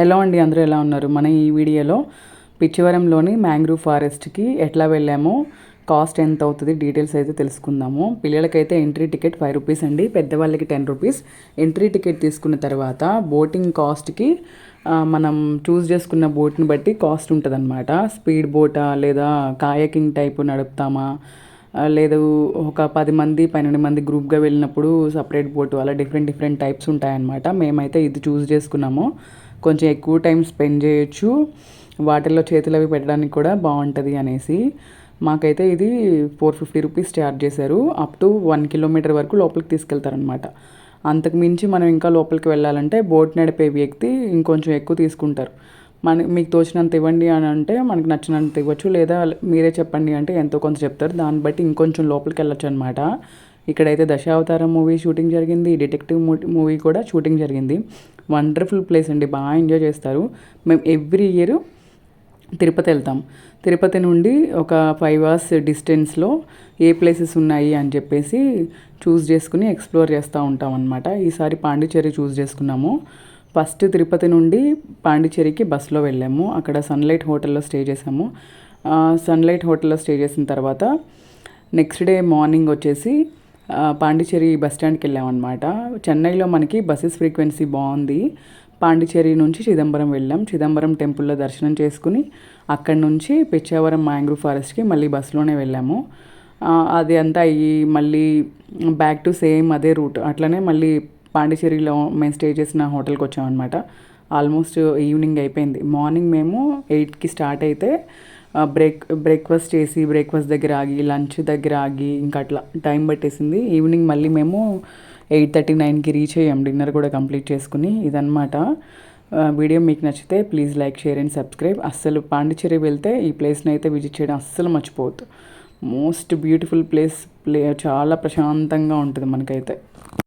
Hello అండి, అందరూ ఎలా ఉన్నారు? మన ఈ వీడియోలో పిచ్చివరంలోని మ్యాంగ్రూవ్ ఫారెస్ట్కి ఎట్లా వెళ్ళామో, కాస్ట్ ఎంత అవుతుంది డీటెయిల్స్ అయితే తెలుసుకుందాము. పిల్లలకైతే ఎంట్రీ టికెట్ 5 రూపీస్ అండి, పెద్దవాళ్ళకి 10 రూపీస్. ఎంట్రీ టికెట్ తీసుకున్న తర్వాత బోటింగ్ కాస్ట్కి మనం చూస్ చేసుకున్న బోట్ని బట్టి కాస్ట్ ఉంటుంది అనమాట. స్పీడ్ బోటా లేదా కాయకింగ్ టైపు నడుపుతామా, లేదు ఒక 10 మంది 12 మంది గ్రూప్గా వెళ్ళినప్పుడు సపరేట్ బోటు, అలా డిఫరెంట్ టైప్స్ ఉంటాయన్నమాట. మేమైతే ఇది చూస్ చేసుకున్నాము. కొంచెం ఎక్కువ టైం స్పెండ్ చేయొచ్చు, వాటిల్లో చేతులు అవి పెట్టడానికి కూడా బాగుంటుంది అనేసి మాకైతే ఇది 450 రూపీస్ ఛార్జ్ చేశారు. అప్ టు 1 కిలోమీటర్ వరకు లోపలికి తీసుకెళ్తారనమాట. అంతకు మించి మనం ఇంకా లోపలికి వెళ్ళాలంటే బోట్ నడిపే వ్యక్తి ఇంకొంచెం ఎక్కువ తీసుకుంటారు. మీకు తోచినంత ఇవ్వండి అని అంటే మనకు నచ్చినంత ఇవ్వచ్చు, లేదా మీరే చెప్పండి అంటే ఎంతో కొంత చెప్తారు. దాన్ని బట్టి ఇంకొంచెం లోపలికి వెళ్ళొచ్చు అనమాట. ఇక్కడైతే దశావతారం మూవీ షూటింగ్ జరిగింది, డిటెక్టివ్ మూవీ కూడా షూటింగ్ జరిగింది. వండర్ఫుల్ ప్లేస్ అండి, బాగా ఎంజాయ్ చేస్తారు. మేము ఎవ్రీ ఇయర్ తిరుపతి వెళ్తాం. తిరుపతి నుండి ఒక 5 hours డిస్టెన్స్లో ఏ ప్లేసెస్ ఉన్నాయి అని చెప్పేసి చూస్ చేసుకుని ఎక్స్ప్లోర్ చేస్తూ ఉంటాం అనమాట. ఈసారి పాండిచ్చేరి చూస్ చేసుకున్నాము. ఫస్ట్ తిరుపతి నుండి పాండిచ్చేరికి బస్సులో వెళ్ళాము. అక్కడ సన్లైట్ హోటల్లో స్టే చేసాము. సన్లైట్ హోటల్లో స్టే చేసిన తర్వాత నెక్స్ట్ డే మార్నింగ్ వచ్చేసి పాండిచ్చేరి బస్ స్టాండ్కి వెళ్ళామన్నమాట. చెన్నైలో మనకి బస్సెస్ ఫ్రీక్వెన్సీ బాగుంది. పాండిచ్చేరి నుంచి చిదంబరం వెళ్ళాం. చిదంబరం టెంపుల్లో దర్శనం చేసుకుని అక్కడి నుంచి పిచ్చావరం మ్యాంగ్రూవ్ ఫారెస్ట్కి మళ్ళీ బస్సులోనే వెళ్ళాము. అది అంతా అయ్యి మళ్ళీ బ్యాక్ టు సేమ్ అదే రూట్. అట్లనే మళ్ళీ పాండిచ్చేరిలో మేము స్టే చేసిన హోటల్కి వచ్చామన్నమాట. ఆల్మోస్ట్ ఈవినింగ్ అయిపోయింది. మార్నింగ్ మేము 8కి స్టార్ట్ అయితే బ్రేక్ఫాస్ట్ చేసి బ్రేక్ఫాస్ట్ దగ్గర ఆగి లంచ్ దగ్గర ఆగి ఇంకా అట్లా టైం పట్టేసింది. ఈవినింగ్ మళ్ళీ మేము 8:30, 9కి రీచ్ అయ్యాం, డిన్నర్ కూడా కంప్లీట్ చేసుకుని. ఇదన్నమాట. వీడియో మీకు నచ్చితే please like, share and subscribe. అస్సలు పాండిచ్చేరి వెళ్తే ఈ ప్లేస్ని అయితే విజిట్ చేయడం అస్సలు మర్చిపోవద్దు. Most beautiful place. చాలా ప్రశాంతంగా ఉంటుంది మనకైతే.